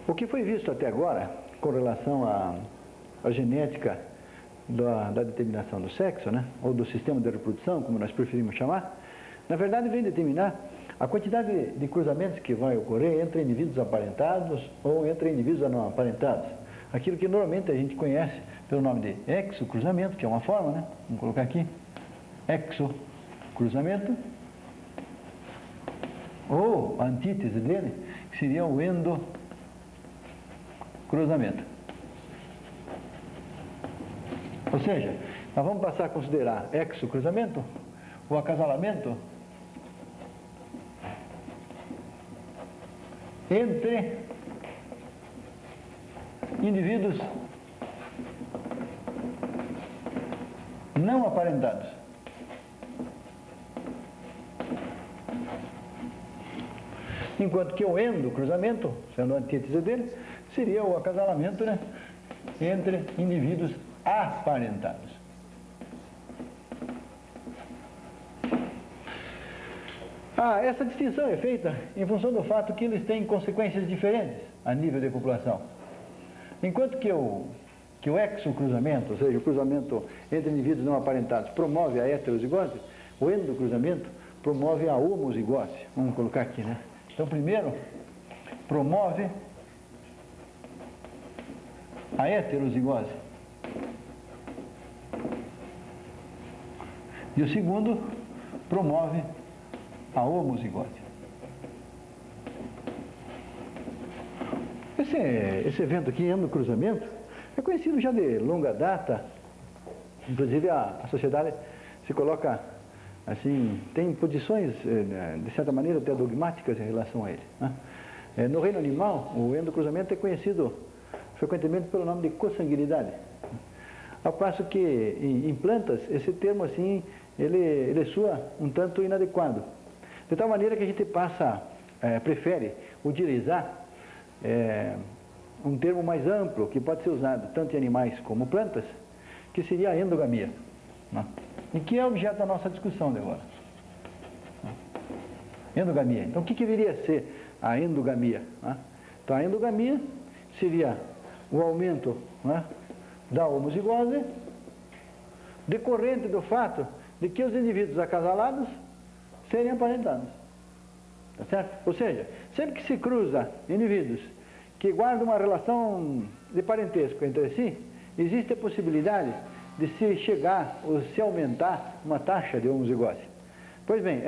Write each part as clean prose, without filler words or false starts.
O que foi visto até agora, com relação à genética da determinação do sexo, né, ou do sistema de reprodução, como nós preferimos chamar, na verdade vem determinar a quantidade de cruzamentos que vai ocorrer entre indivíduos aparentados ou entre indivíduos não aparentados. Aquilo que normalmente a gente conhece pelo nome de exocruzamento, que é uma forma, né? Vamos colocar aqui, exocruzamento, ou a antítese dele, que seria o endocruzamento. Ou seja, nós vamos passar a considerar exocruzamento, o acasalamento entre indivíduos não aparentados. Enquanto que o endocruzamento, sendo a antítese dele, seria o acasalamento, né, entre indivíduos aparentados. Essa distinção é feita em função do fato que eles têm consequências diferentes a nível de população. Enquanto que o exocruzamento, ou seja, o cruzamento entre indivíduos não aparentados, promove a heterozigose, o endocruzamento promove a homozigose. Vamos colocar aqui, né? Então, primeiro, promove a heterozigose. E o segundo, promove a homozigose. Esse evento aqui, endocruzamento, é conhecido já de longa data. Inclusive a sociedade se coloca assim, tem posições de certa maneira até dogmáticas em relação a ele, né? No reino animal, o endocruzamento é conhecido frequentemente pelo nome de consanguinidade, ao passo que em plantas esse termo assim ele soa um tanto inadequado, de tal maneira que a gente prefere utilizar um termo mais amplo, que pode ser usado tanto em animais como plantas, que seria a endogamia, né? E que é objeto da nossa discussão de agora. Endogamia. Então, o que viria a ser a endogamia, né? Então, a endogamia seria o aumento, né, da homozigose, decorrente do fato de que os indivíduos acasalados serem aparentados. Tá certo? Ou seja, sempre que se cruza indivíduos que guardam uma relação de parentesco entre si, existe a possibilidade de se chegar ou se aumentar uma taxa de homozigose. Pois bem,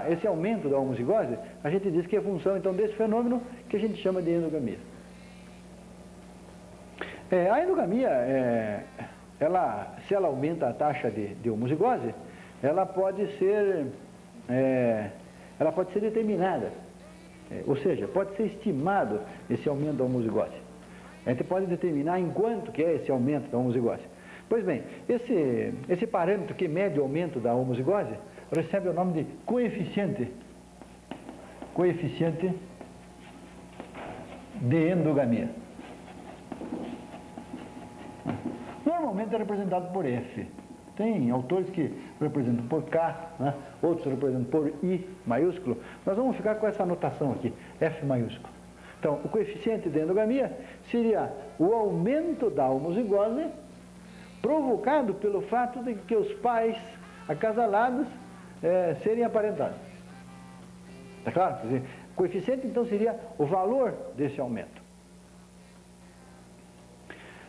esse aumento da homozigose, a gente diz que é função então desse fenômeno que a gente chama de endogamia. A endogamia, se ela aumenta a taxa de homozigose, ela pode ser determinada, ou seja, pode ser estimado esse aumento da homozigose. A gente pode determinar em quanto que é esse aumento da homozigose. Pois bem, esse parâmetro que mede o aumento da homozigose recebe o nome de coeficiente de endogamia. Normalmente é representado por F. Tem autores que representam por K, né? Outros representam por I maiúsculo. Nós vamos ficar com essa anotação aqui, F maiúsculo. Então, o coeficiente de endogamia seria o aumento da homozigose provocado pelo fato de que os pais acasalados serem aparentados. Está claro? Quer dizer, o coeficiente, então, seria o valor desse aumento.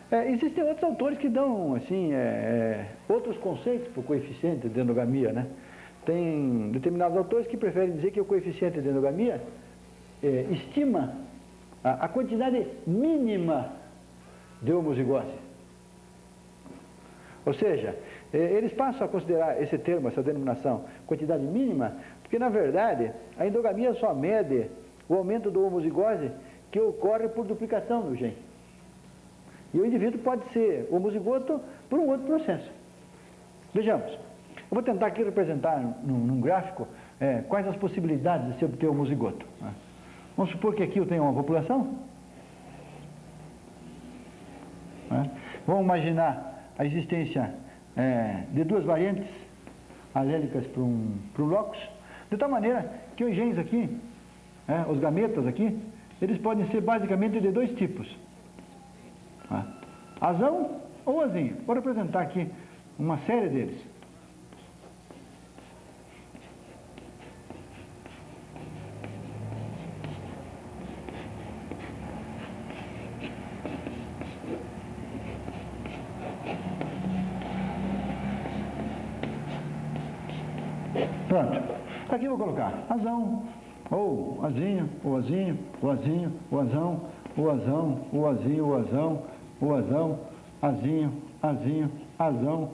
Existem outros autores que dão, assim, outros conceitos para o coeficiente de endogamia, né? Tem determinados autores que preferem dizer que o coeficiente de endogamia estima a quantidade mínima de homozigose. Ou seja, eles passam a considerar esse termo, essa denominação, quantidade mínima, porque, na verdade, a endogamia só mede o aumento do homozigose que ocorre por duplicação do gene. E o indivíduo pode ser homozigoto por um outro processo. Vejamos, eu vou tentar aqui representar num gráfico quais as possibilidades de se obter homozigoto. Vamos supor que aqui eu tenho uma população. Vamos imaginar a existência de duas variantes alélicas para um locus, de tal maneira que os genes aqui, os gametas aqui, eles podem ser basicamente de dois tipos. Azão ou azinho. Vou representar aqui uma série deles. Pronto. Aqui eu vou colocar azão, ou azinho, o azinho, o azinho, o azão, o azão, o azinho, o azão, o azão, azinho, azinho, azão,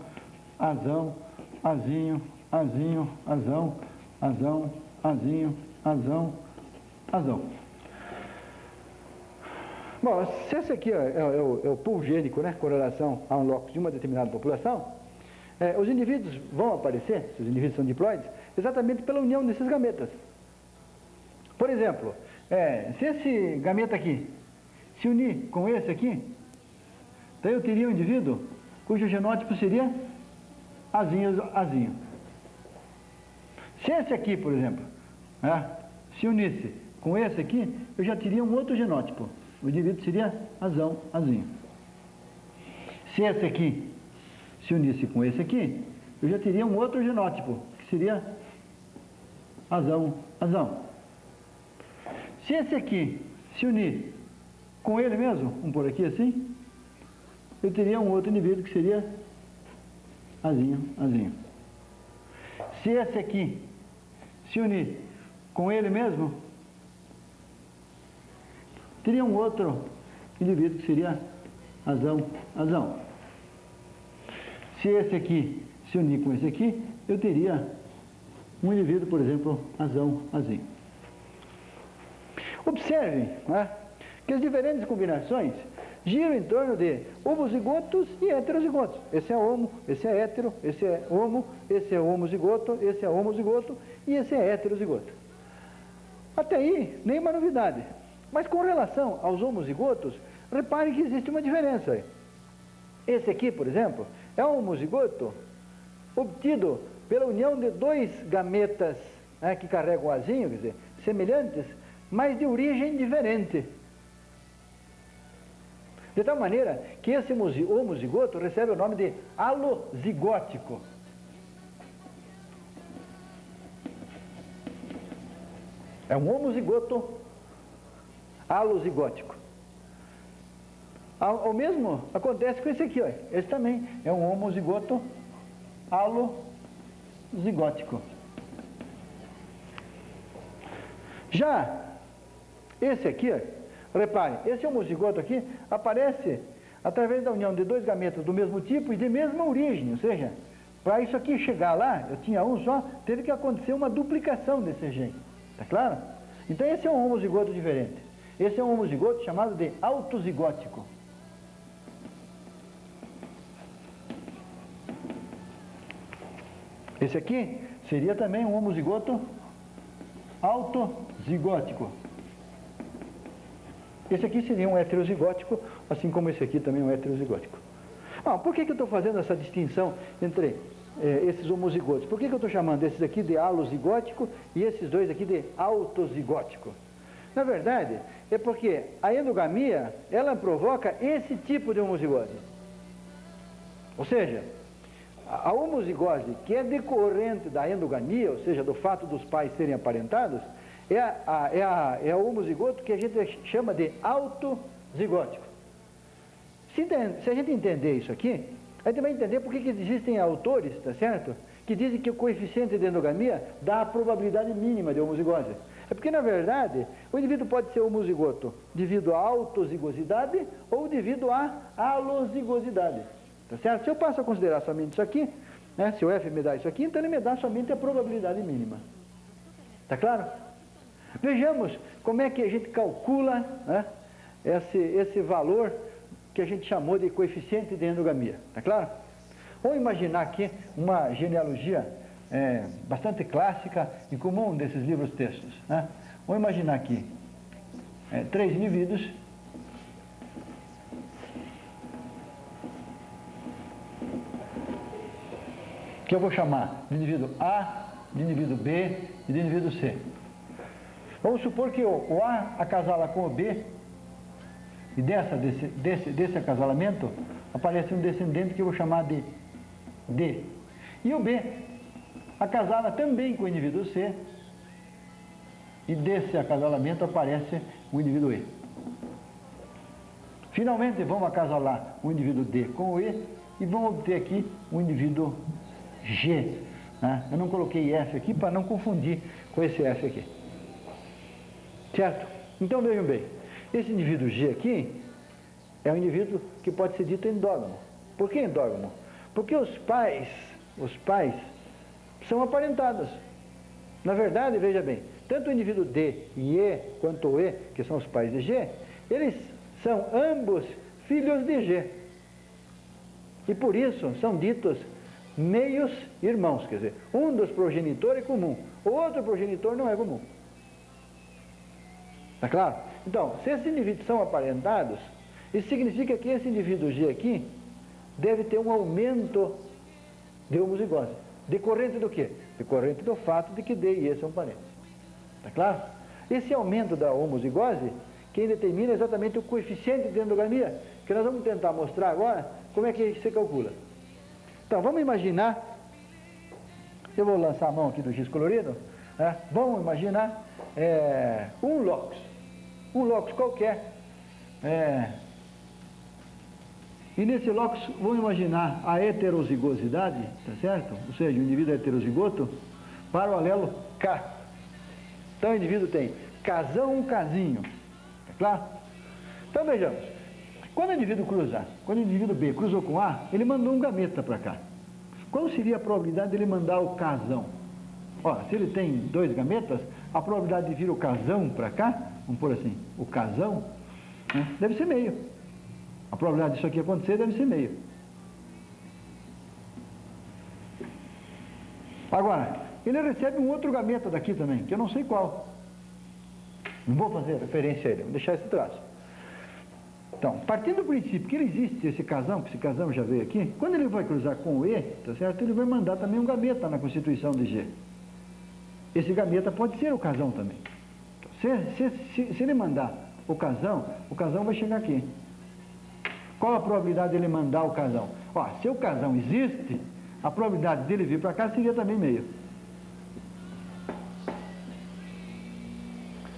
azão, azinho, azinho, azão, azão, azinho, azão, azão. Bom, se esse aqui é o pool gênico, né, com relação a um locus de uma determinada população, os indivíduos vão aparecer, se os indivíduos são diploides, exatamente pela união desses gametas. Por exemplo, se esse gameta aqui se unir com esse aqui, daí eu teria um indivíduo cujo genótipo seria azinho, azinho. Se esse aqui, por exemplo, se unisse com esse aqui, eu já teria um outro genótipo. O indivíduo seria azão, azinho. Se esse aqui se unisse com esse aqui, eu já teria um outro genótipo, que seria azão, azão. Se esse aqui se unir com ele mesmo, vamos por aqui assim, eu teria um outro indivíduo que seria azinho, azinho. Se esse aqui se unir com ele mesmo, teria um outro indivíduo que seria azão, azão. Se esse aqui se unir com esse aqui, eu teria um indivíduo, por exemplo, azão, azinho. Observem, que as diferentes combinações giram em torno de homozigotos e heterozigotos. Esse é homo, esse é hétero, esse é homo, esse é homozigoto, esse é homozigoto e esse é heterozigoto. Até aí, nenhuma novidade. Mas com relação aos homozigotos, reparem que existe uma diferença aí. Esse aqui, por exemplo, é um homozigoto obtido pela união de dois gametas que carregam o azinho, quer dizer, semelhantes, mas de origem diferente. De tal maneira que esse homozigoto recebe o nome de alozigótico. É um homozigoto alozigótico. O mesmo acontece com esse aqui, ó. Esse também é um homozigoto alozigótico. Já esse aqui, ó, reparem, esse homozigoto aqui aparece através da união de dois gametas do mesmo tipo e de mesma origem, ou seja, para isso aqui chegar lá, eu tinha um só, teve que acontecer uma duplicação desse gene, tá claro? Então esse é um homozigoto diferente. Esse é um homozigoto chamado de autozigótico. Esse aqui seria também um homozigoto autozigótico. Esse aqui seria um heterozigótico, assim como esse aqui também é um heterozigótico. Por que eu estou fazendo essa distinção entre esses homozigotos? Por que eu estou chamando esses aqui de alozigótico e esses dois aqui de autozigótico? Na verdade, é porque a endogamia, ela provoca esse tipo de homozigose. Ou seja, a homozigose que é decorrente da endogamia, ou seja, do fato dos pais serem aparentados, é o homozigoto que a gente chama de autozigótico. Se a gente entender isso aqui, a gente vai entender por que existem autores, tá certo? Que dizem que o coeficiente de endogamia dá a probabilidade mínima de homozigose. É porque, na verdade, o indivíduo pode ser homozigoto devido à autozigosidade ou devido à alozigosidade. Tá certo? Se eu passo a considerar somente isso aqui, se o F me dá isso aqui, então ele me dá somente a probabilidade mínima. Tá claro? Vejamos como é que a gente calcula esse valor que a gente chamou de coeficiente de endogamia. Tá claro? Vamos imaginar aqui uma genealogia bastante clássica e comum desses livros textos. Vamos imaginar aqui 3 indivíduos que eu vou chamar de indivíduo A, de indivíduo B e de indivíduo C. Vamos supor que o A acasala com o B, e desse acasalamento aparece um descendente que eu vou chamar de D. E o B acasala também com o indivíduo C, e desse acasalamento aparece o indivíduo E. Finalmente vamos acasalar o indivíduo D com o E e vamos obter aqui o indivíduo G. Né? Eu não coloquei F aqui para não confundir com esse F aqui. Certo? Então vejam bem, esse indivíduo G aqui é um indivíduo que pode ser dito endógamo. Por que endógamo? Porque os pais são aparentados. Na verdade, veja bem, tanto o indivíduo D e E quanto o E, que são os pais de G, eles são ambos filhos de G. E por isso são ditos meios irmãos, quer dizer, um dos progenitores é comum, o outro progenitor não é comum. Está claro? Então, se esses indivíduos são aparentados, isso significa que esse indivíduo G aqui deve ter um aumento de homozigose. Decorrente do quê? Decorrente do fato de que D e E são parentes. Está claro? Esse aumento da homozigose, quem determina exatamente o coeficiente de endogamia, que nós vamos tentar mostrar agora como é que se calcula. Então, vamos imaginar, eu vou lançar a mão aqui do giz colorido, né? Vamos imaginar um locus qualquer, e nesse locus vamos imaginar a heterozigosidade, tá certo? Ou seja, o indivíduo é heterozigoto para o alelo K. Então o indivíduo tem casão, casinho, é claro? Então vejamos, quando o indivíduo B cruzou com A, ele mandou um gameta para cá. Qual seria a probabilidade dele mandar o casão? Ora, se ele tem 2 gametas, a probabilidade de vir o casão para cá, vamos pôr assim, o casão, né, deve ser meio. A probabilidade disso aqui acontecer deve ser meio. Agora, ele recebe um outro gameta daqui também, que eu não sei qual. Não vou fazer referência a ele, vou deixar esse traço. Então, partindo do princípio que ele existe esse casão, que esse casão já veio aqui, quando ele vai cruzar com o E, tá certo? Ele vai mandar também um gameta na constituição de G. Esse gameta pode ser o casão também. Se ele mandar o casão vai chegar aqui. Qual a probabilidade dele mandar o casão? Ó, se o casão existe, a probabilidade dele vir para cá seria também meio.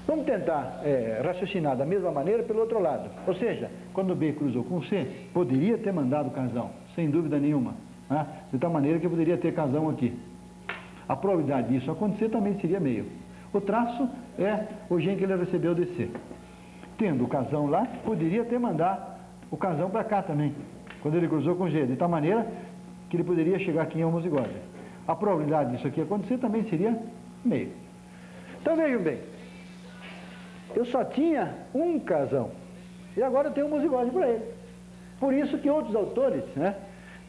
Vamos tentar raciocinar da mesma maneira pelo outro lado. Ou seja, quando o B cruzou com o C, poderia ter mandado casão, sem dúvida nenhuma. Né? De tal maneira que poderia ter casão aqui. A probabilidade disso acontecer também seria meio. O traço é o gen que ele recebeu de C. Tendo o casão lá, poderia ter mandado o casão para cá também, quando ele cruzou com G, de tal maneira que ele poderia chegar aqui em homozigose. A probabilidade disso aqui acontecer também seria meio. Então vejam bem, eu só tinha um casão, e agora eu tenho homozigose para ele. Por isso que outros autores, né,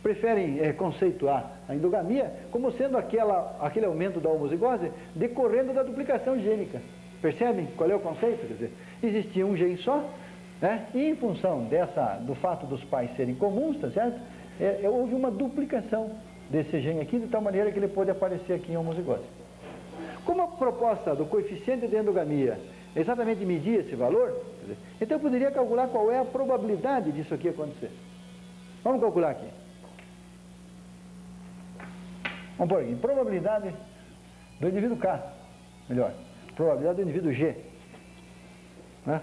preferem conceituar a endogamia como sendo aquele aumento da homozigose decorrendo da duplicação gênica. Percebem qual é o conceito? Quer dizer, existia um gene só, né, e em função do fato dos pais serem comuns, tá certo? Houve uma duplicação desse gene aqui, de tal maneira que ele pôde aparecer aqui em homozigose. Como a proposta do coeficiente de endogamia é exatamente medir esse valor, quer dizer, então eu poderia calcular qual é a probabilidade disso aqui acontecer. Vamos calcular aqui. Vamos pôr aqui, probabilidade do indivíduo K, melhor, probabilidade do indivíduo G, né?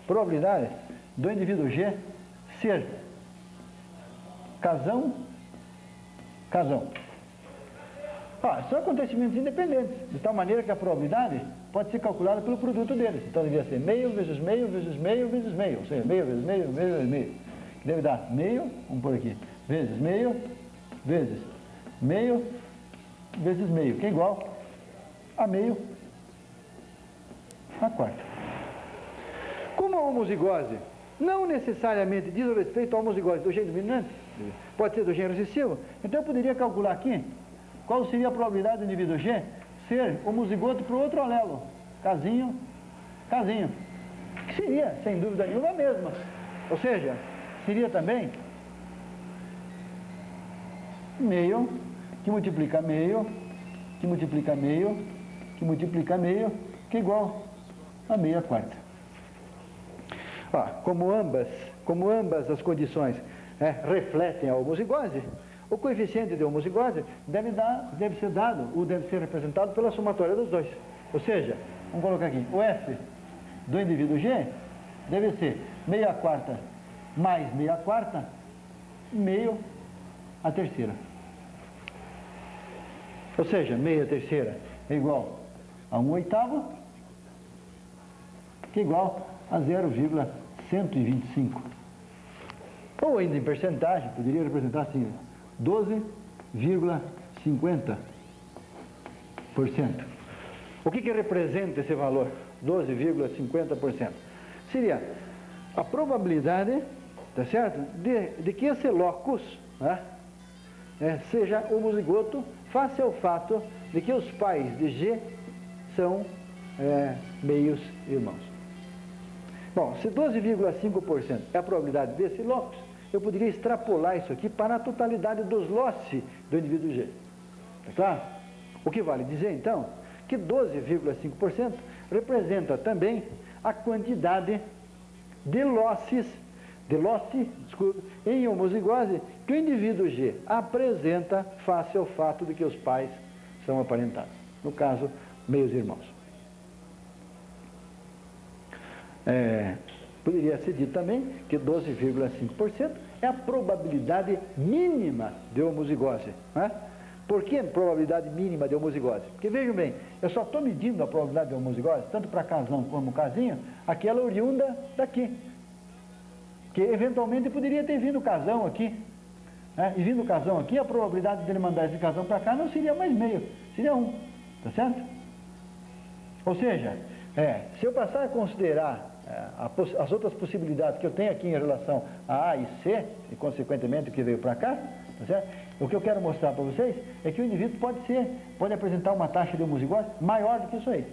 Probabilidade do indivíduo G ser casão. São acontecimentos independentes, de tal maneira que a probabilidade pode ser calculada pelo produto deles. Então devia ser meio vezes meio vezes meio vezes meio, ou seja, meio vezes meio vezes meio, que deve dar meio, vamos pôr aqui, vezes meio vezes meio, que é igual a meio a quarta. Como a homozigose não necessariamente diz respeito à homozigose do gene dominante, pode ser do gene recessivo, então eu poderia calcular aqui qual seria a probabilidade do indivíduo G ser homozigoto para o outro alelo, casinho, que seria, sem dúvida nenhuma, a mesma. Ou seja, seria também meio, que multiplica meio, que multiplica meio, que multiplica meio, que é igual a meia quarta. Como ambas as condições refletem a homozigose, o coeficiente de homozigose deve ser representado pela somatória dos dois. Ou seja, vamos colocar aqui, o F do indivíduo G deve ser meia quarta mais meia quarta, meio a terceira. Ou seja, meia terceira é igual a 1/8, que é igual a 0,125. Ou ainda em percentagem, poderia representar assim, 12,50%. O que representa esse valor? 12,50%. Seria a probabilidade, tá certo, de que esse locus seja homozigoto face ao fato de que os pais de G são meios irmãos. Bom, se 12,5% é a probabilidade desse locus, eu poderia extrapolar isso aqui para a totalidade dos loci do indivíduo G. Tá claro? O que vale dizer, então, que 12,5% representa também a quantidade de loci em homozigose que o indivíduo G apresenta face ao fato de que os pais são aparentados. No caso, meios irmãos. Poderia ser dito também que 12,5% é a probabilidade mínima de homozigose. Por que probabilidade mínima de homozigose? Porque vejam bem, eu só estou medindo a probabilidade de homozigose, tanto para casão como casinho, aquela oriunda daqui. Que eventualmente poderia ter vindo casão aqui. E vindo casão aqui, a probabilidade dele mandar esse casão para cá não seria mais meio, seria 1. Tá certo? Ou seja, se eu passar a considerar as outras possibilidades que eu tenho aqui em relação a A e C, e consequentemente o que veio para cá, tá certo? O que eu quero mostrar para vocês é que o indivíduo pode apresentar uma taxa de homozigose maior do que isso aí.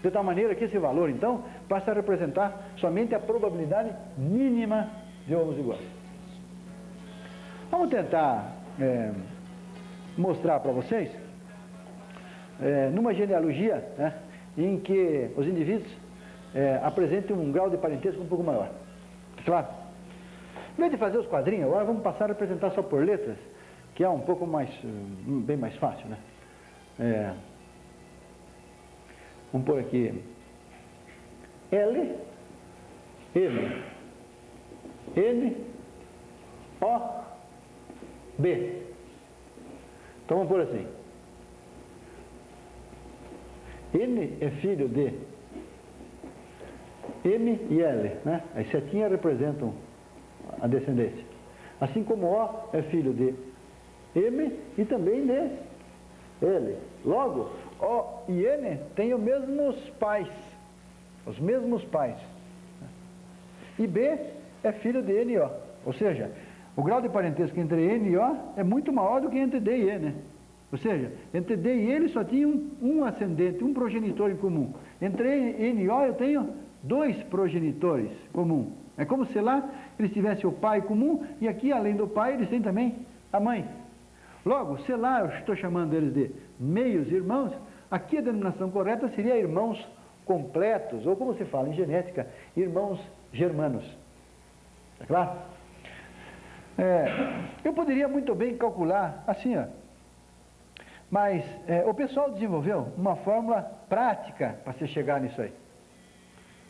De tal maneira que esse valor, então, passa a representar somente a probabilidade mínima de homozigose. Vamos tentar mostrar para vocês, numa genealogia, em que os indivíduos apresentem um grau de parentesco um pouco maior. Claro? Em vez de fazer os quadrinhos, agora vamos passar a representar só por letras, que é um pouco mais, bem mais fácil, né? Vamos pôr aqui L, M, N, O, B. Então vamos pôr assim. N é filho de M e L, né? As setinhas representam a descendência. Assim como O é filho de M e também de L. Logo, O e N têm os mesmos pais. E B é filho de N e O. Ou seja, o grau de parentesco entre N e O é muito maior do que entre D e E, né? Ou seja, entre D e E ele só tinha um ascendente, um progenitor em comum. Entre N e O eu tenho 2 progenitores comuns. É como se lá eles tivessem o pai comum e aqui, além do pai, eles têm também a mãe. Logo, se lá eu estou chamando eles de meios irmãos, aqui a denominação correta seria irmãos completos, ou como se fala em genética, irmãos germanos. Tá claro? Eu poderia muito bem calcular assim, mas o pessoal desenvolveu uma fórmula prática para se chegar nisso aí.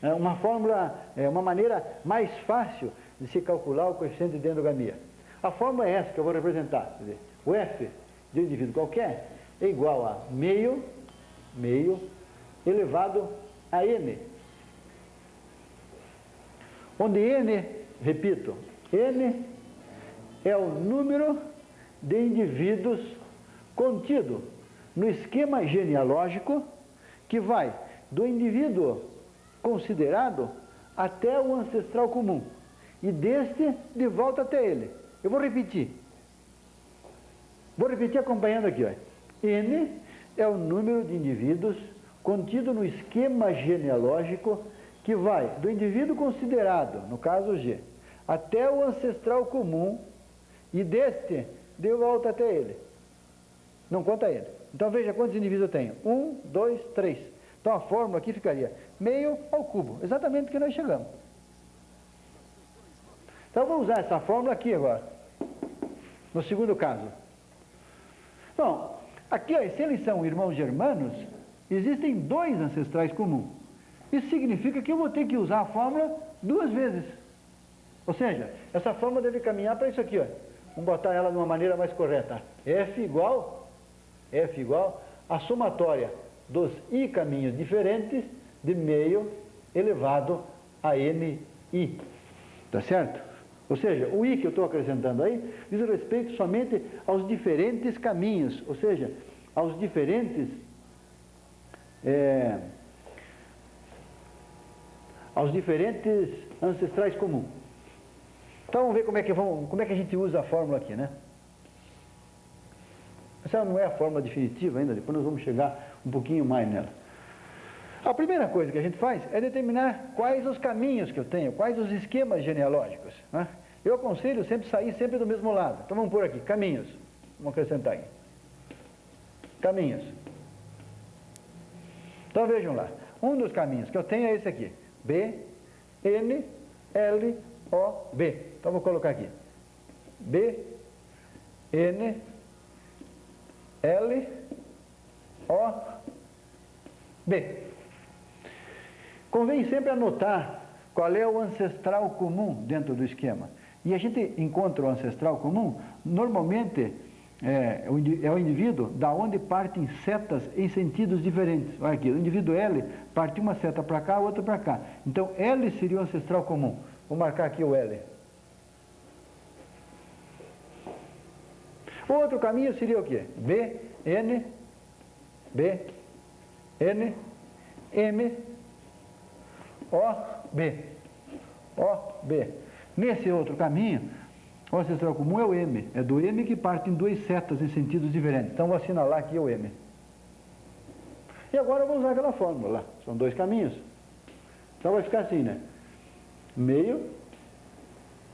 Uma fórmula, uma maneira mais fácil de se calcular o coeficiente de endogamia. A fórmula é essa que eu vou representar. Quer dizer, o F de um indivíduo qualquer é igual a meio elevado a N. Onde N, repito, N é o número de indivíduos contido no esquema genealógico que vai do indivíduo considerado até o ancestral comum e deste de volta até ele. Eu vou repetir acompanhando aqui. N é o número de indivíduos contido no esquema genealógico que vai do indivíduo considerado, no caso G, até o ancestral comum e deste de volta até ele. Não conta ele. Então veja quantos indivíduos eu tenho. 1, 2, 3. Então a fórmula aqui ficaria meio ao cubo, exatamente o que nós chegamos. Então vamos usar essa fórmula aqui agora, no segundo caso. Bom, aqui, ó, se eles são irmãos germanos, existem dois ancestrais comuns. Isso significa que eu vou ter que usar a fórmula duas vezes. Ou seja, essa fórmula deve caminhar para isso aqui, ó. Vamos botar ela de uma maneira mais correta. F igual a somatória dos I caminhos diferentes de meio elevado a NI. Tá certo? Ou seja, o I que eu estou acrescentando aí diz respeito somente aos diferentes caminhos, ou seja, aos diferentes ancestrais comuns. Então vamos ver como é que a gente usa a fórmula aqui, né? Essa não é a fórmula definitiva ainda, depois nós vamos chegar um pouquinho mais nela. A primeira coisa que a gente faz é determinar quais os caminhos que eu tenho, quais os esquemas genealógicos, né? Eu aconselho sempre sair sempre do mesmo lado. Então vamos pôr aqui, caminhos. Vamos acrescentar aqui. Caminhos. Então vejam lá, um dos caminhos que eu tenho é esse aqui. B, N, L, O, B. Então vou colocar aqui. B, N, L, O, B. Convém sempre anotar qual é o ancestral comum dentro do esquema. E a gente encontra o ancestral comum, normalmente é o indivíduo da onde partem setas em sentidos diferentes. Olha aqui, o indivíduo L parte uma seta para cá, outra para cá. Então L seria o ancestral comum. Vou marcar aqui o L. Outro caminho seria o quê? B, N, M, O, B. O, B. Nesse outro caminho, o ancestral comum é o M. É do M que partem duas setas em sentidos diferentes. Então vou assinalar aqui o M. E agora eu vou usar aquela fórmula lá. São dois caminhos. Então vai ficar assim, né? Meio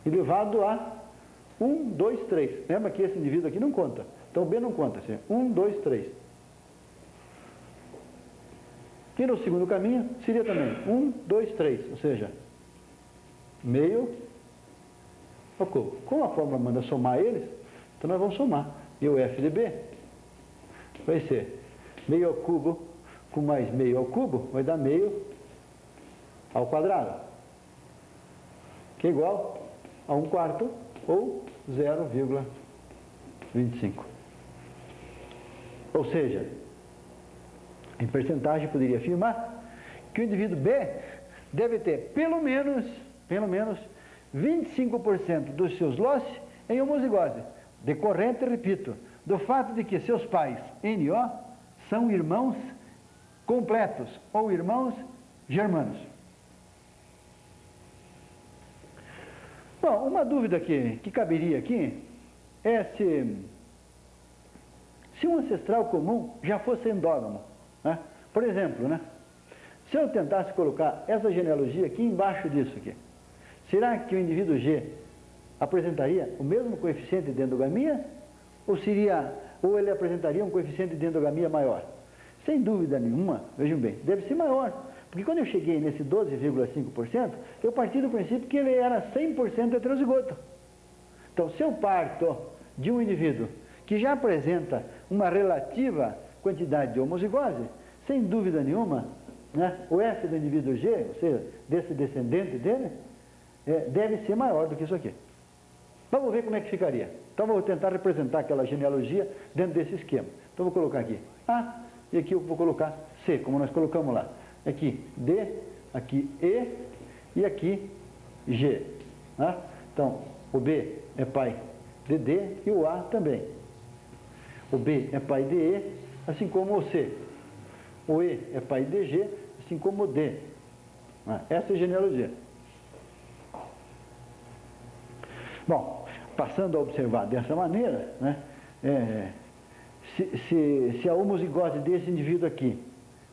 elevado a 1, 2, 3. Lembra que esse indivíduo aqui não conta. Então o B não conta. Assim, 1, 2, 3. E no segundo caminho seria também 1, 2, 3. Ou seja, meio ao cubo. Como a fórmula manda somar eles, então nós vamos somar. E o F de B vai ser meio ao cubo com mais meio ao cubo, vai dar meio ao quadrado, que é igual a 1 quarto ou 0,25. Ou seja, em percentagem poderia afirmar que o indivíduo B deve ter pelo menos 25% dos seus lotes em homozigose, decorrente, repito, do fato de que seus pais, NO, são irmãos completos ou irmãos germanos. Bom, uma dúvida que caberia aqui é se um ancestral comum já fosse endógamo, né? Por exemplo, né? Se eu tentasse colocar essa genealogia aqui embaixo disso aqui, será que o indivíduo G apresentaria o mesmo coeficiente de endogamia ou ele apresentaria um coeficiente de endogamia maior? Sem dúvida nenhuma, vejam bem, deve ser maior. Porque quando eu cheguei nesse 12,5%, eu parti do princípio que ele era 100% heterozigoto. Então, se eu parto de um indivíduo que já apresenta uma relativa quantidade de homozigose, sem dúvida nenhuma, né, o F do indivíduo G, ou seja, desse descendente dele, deve ser maior do que isso aqui. Vamos ver como é que ficaria. Então, vou tentar representar aquela genealogia dentro desse esquema. Então, vou colocar aqui A, e aqui eu vou colocar C, como nós colocamos lá. Aqui D, aqui E e aqui G. Né? Então, o B é pai de D e o A também. O B é pai de E, assim como o C. O E é pai de G, assim como o D. Essa é a genealogia. Bom, passando a observar dessa maneira, né, se a homozigose desse indivíduo aqui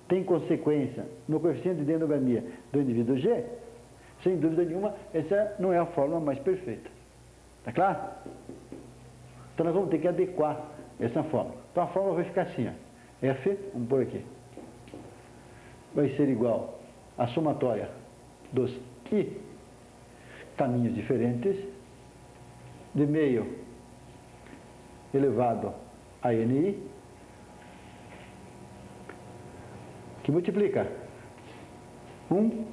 tem consequência no coeficiente de endogamia do indivíduo G, sem dúvida nenhuma, essa não é a fórmula mais perfeita. Está claro? Então nós vamos ter que adequar essa fórmula. Então a fórmula vai ficar assim, ó. F, vamos pôr aqui, vai ser igual a somatória dos I caminhos diferentes de meio elevado a NI, que multiplica 1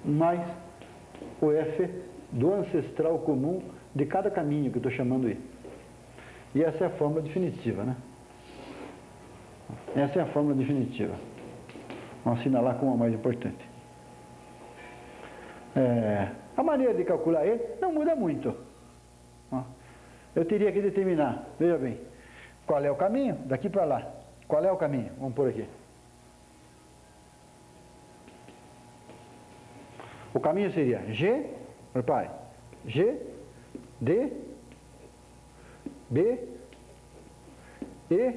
mais o F do ancestral comum de cada caminho que eu estou chamando I. E essa é a fórmula definitiva, né? Essa é a fórmula definitiva. Vamos assinalar como a mais importante. A maneira de calcular ele não muda muito. Eu teria que determinar, veja bem, qual é o caminho daqui para lá. Qual é o caminho? Vamos pôr aqui. O caminho seria G, repare, G, D, B, E,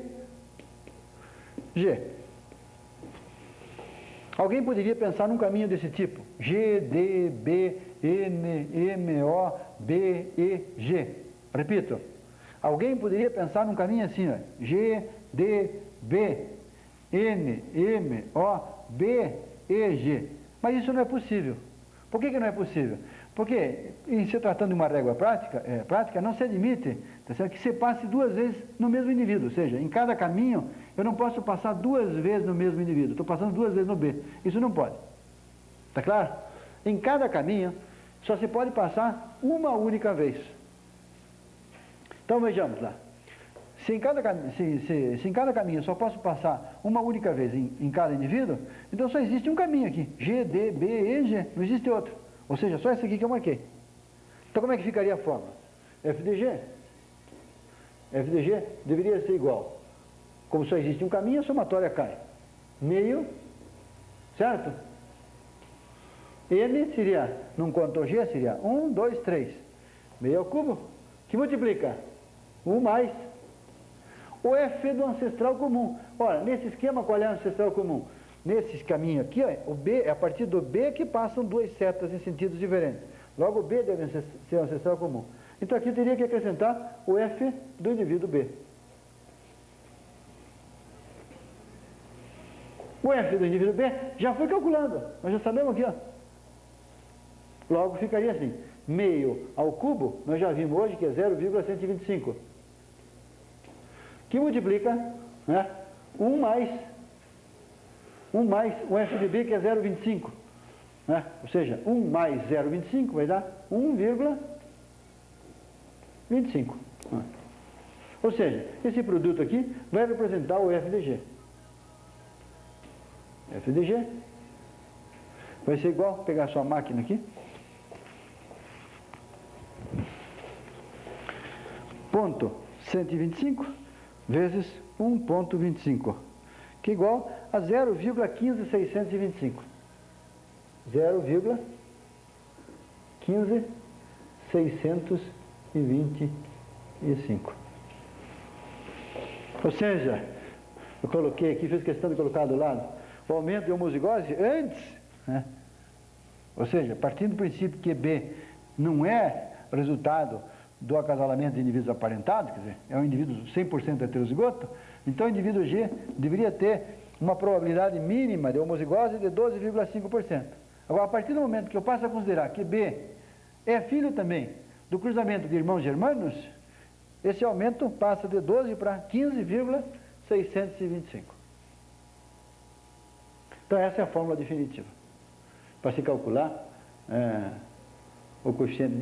G. Alguém poderia pensar num caminho desse tipo? G, D, B, N, M, O, B, E, G. Repito. Alguém poderia pensar num caminho assim, ó. G, D, B, N, M, O, B, E, G. Mas isso não é possível. Por que não é possível? Porque, em se tratando de uma régua prática, não se admite, tá certo, que se passe duas vezes no mesmo indivíduo. Ou seja, em cada caminho, eu não posso passar duas vezes no mesmo indivíduo. Estou passando duas vezes no B. Isso não pode. Está claro? Em cada caminho, só se pode passar uma única vez. Então, vejamos lá. Se em cada caminho eu só posso passar uma única vez em cada indivíduo, então só existe um caminho aqui. G, D, B, E, G. Não existe outro. Ou seja, só esse aqui que eu marquei. Então, como é que ficaria a fórmula? F de G. F de G deveria ser igual. Como só existe um caminho, a somatória cai. Meio, certo? N seria, não contou G, seria 1, 2, 3. Meio ao cubo, que multiplica 1 mais o F do ancestral comum. Ora, nesse esquema, qual é o ancestral comum? Nesse caminho aqui, ó, o B, é a partir do B que passam duas setas em sentidos diferentes. Logo, o B deve ser o ancestral comum. Então, aqui eu teria que acrescentar o F do indivíduo B. O F do indivíduo B já foi calculado. Nós já sabemos aqui, ó. Logo, ficaria assim. Meio ao cubo, nós já vimos hoje que é 0,125. Que multiplica, né, 1 mais o F de B, que é 0,25. Né? Ou seja, 1 mais 0,25 vai dar 1,25. Ou seja, esse produto aqui vai representar o F de G. F de G vai ser igual, pegar sua máquina aqui. Ponto 125 vezes 1,25, que é igual a 0,15625. 0,15625. Ou seja, eu coloquei aqui, fiz questão de colocar do lado, o aumento de homozigose antes, né? Ou seja, partindo do princípio que B não é resultado do acasalamento de indivíduos aparentados, quer dizer, é um indivíduo 100% heterozigoto, então o indivíduo G deveria ter uma probabilidade mínima de homozigose de 12,5%. Agora, a partir do momento que eu passo a considerar que B é filho também do cruzamento de irmãos germanos, esse aumento passa de 12 para 15,625. Então, essa é a fórmula definitiva para se calcular o coeficiente de